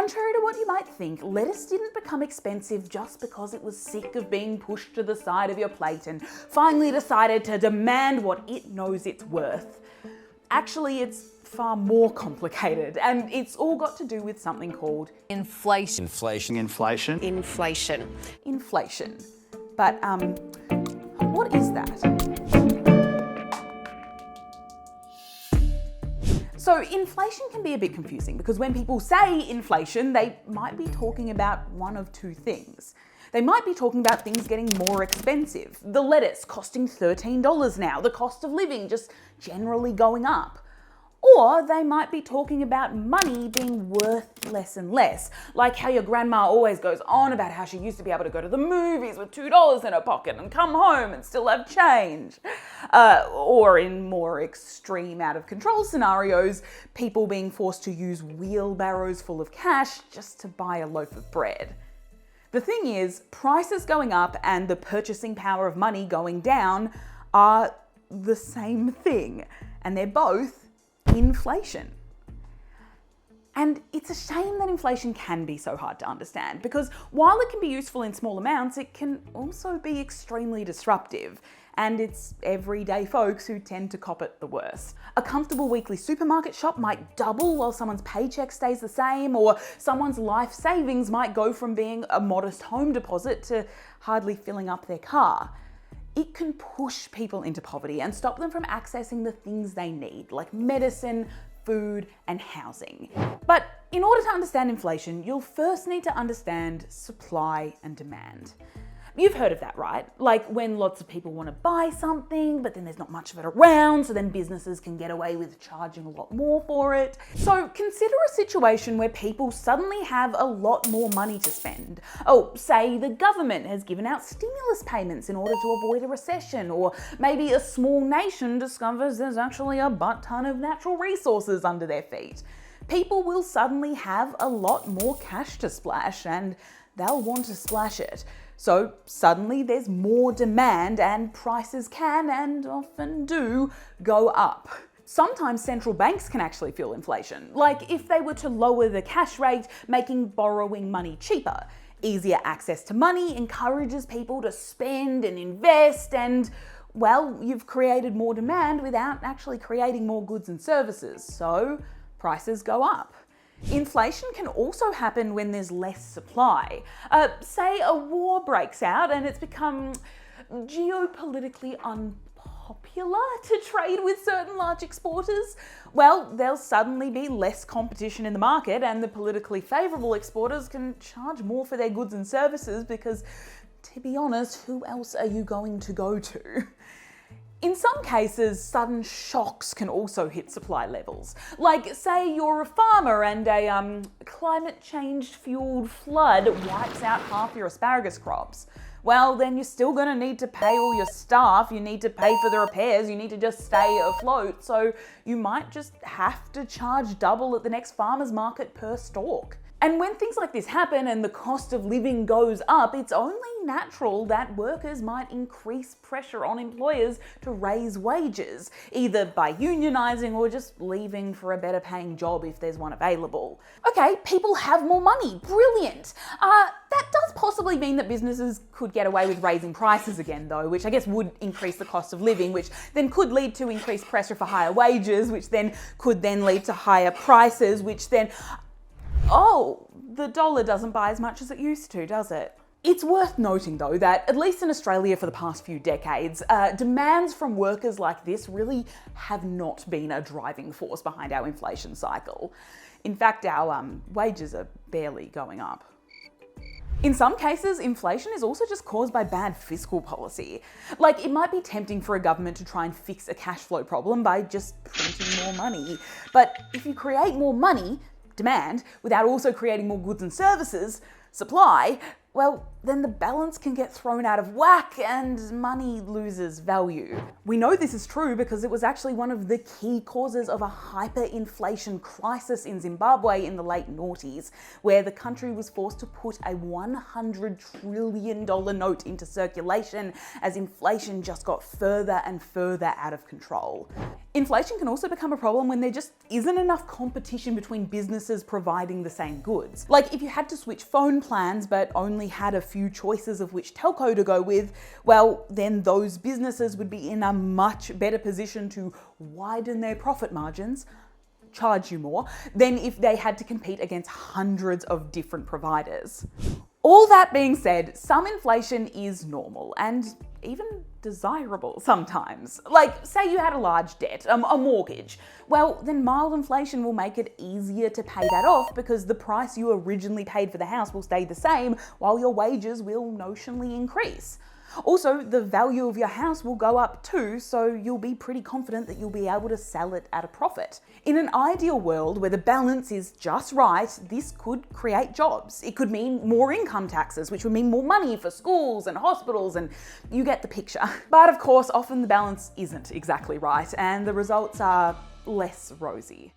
Contrary to what you might think, lettuce didn't become expensive just because it was sick of being pushed to the side of your plate and finally decided to demand what it knows it's worth. Actually, it's far more complicated, and it's all got to do with something called Inflation. inflation. But what is that? So inflation can be a bit confusing because when people say inflation, they might be talking about one of two things. They might be talking about things getting more expensive, the lettuce costing $13 now, the cost of living just generally going up. Or they might be talking about money being worth less and less, like how your grandma always goes on about how she used to be able to go to the movies with $2 in her pocket and come home and still have change. Or in more extreme, out of control scenarios, people being forced to use wheelbarrows full of cash just to buy a loaf of bread. The thing is, prices going up and the purchasing power of money going down are the same thing, and they're both inflation. And it's a shame that inflation can be so hard to understand because while it can be useful in small amounts, it can also be extremely disruptive. And it's everyday folks who tend to cop it the worst. A comfortable weekly supermarket shop might double while someone's paycheck stays the same, or someone's life savings might go from being a modest home deposit to hardly filling up their car. It can push people into poverty and stop them from accessing the things they need, like medicine, food, and housing. But in order to understand inflation, you'll first need to understand supply and demand. You've heard of that, right? Like when lots of people want to buy something, but then there's not much of it around, so then businesses can get away with charging a lot more for it. So consider a situation where people suddenly have a lot more money to spend. Oh, say the government has given out stimulus payments in order to avoid a recession, or maybe a small nation discovers there's actually a butt ton of natural resources under their feet. People will suddenly have a lot more cash to splash, and they'll want to splash it. So suddenly there's more demand and prices can, and often do, go up. Sometimes central banks can actually feel inflation, like if they were to lower the cash rate, making borrowing money cheaper. Easier access to money encourages people to spend and invest, and well, you've created more demand without actually creating more goods and services, so prices go up. Inflation can also happen when there's less supply. Say a war breaks out and it's become geopolitically unpopular to trade with certain large exporters. Well, there'll suddenly be less competition in the market, and the politically favourable exporters can charge more for their goods and services because, to be honest, who else are you going to go to? In some cases, sudden shocks can also hit supply levels. Like, say you're a farmer and a climate change fueled flood wipes out half your asparagus crops. Well, then you're still gonna need to pay all your staff, you need to pay for the repairs, you need to just stay afloat, so you might just have to charge double at the next farmer's market per stalk. And when things like this happen and the cost of living goes up, it's only natural that workers might increase pressure on employers to raise wages, either by unionising or just leaving for a better paying job if there's one available. Okay, people have more money, brilliant. That does possibly mean that businesses could get away with raising prices again though, which I guess would increase the cost of living, which then could lead to increased pressure for higher wages, which then could then lead to higher prices, which then... Oh, the dollar doesn't buy as much as it used to, does it? It's worth noting though that, at least in Australia for the past few decades, demands from workers like this really have not been a driving force behind our inflation cycle. In fact, our wages are barely going up. In some cases, inflation is also just caused by bad fiscal policy. Like, it might be tempting for a government to try and fix a cash flow problem by just printing more money. But if you create more money, demand, without also creating more goods and services, supply, well, then the balance can get thrown out of whack and money loses value. We know this is true because it was actually one of the key causes of a hyperinflation crisis in Zimbabwe in the late noughties, where the country was forced to put a $100 trillion note into circulation as inflation just got further and further out of control. Inflation can also become a problem when there just isn't enough competition between businesses providing the same goods. Like if you had to switch phone plans but only had a few choices of which telco to go with, well, then those businesses would be in a much better position to widen their profit margins, charge you more, than if they had to compete against hundreds of different providers. All that being said, some inflation is normal and even desirable sometimes. Like, say you had a large debt, a mortgage. Well, then mild inflation will make it easier to pay that off because the price you originally paid for the house will stay the same while your wages will notionally increase. Also, the value of your house will go up too, so you'll be pretty confident that you'll be able to sell it at a profit. In an ideal world where the balance is just right, this could create jobs. It could mean more income taxes, which would mean more money for schools and hospitals, and you get the picture. But of course, often the balance isn't exactly right, and the results are less rosy.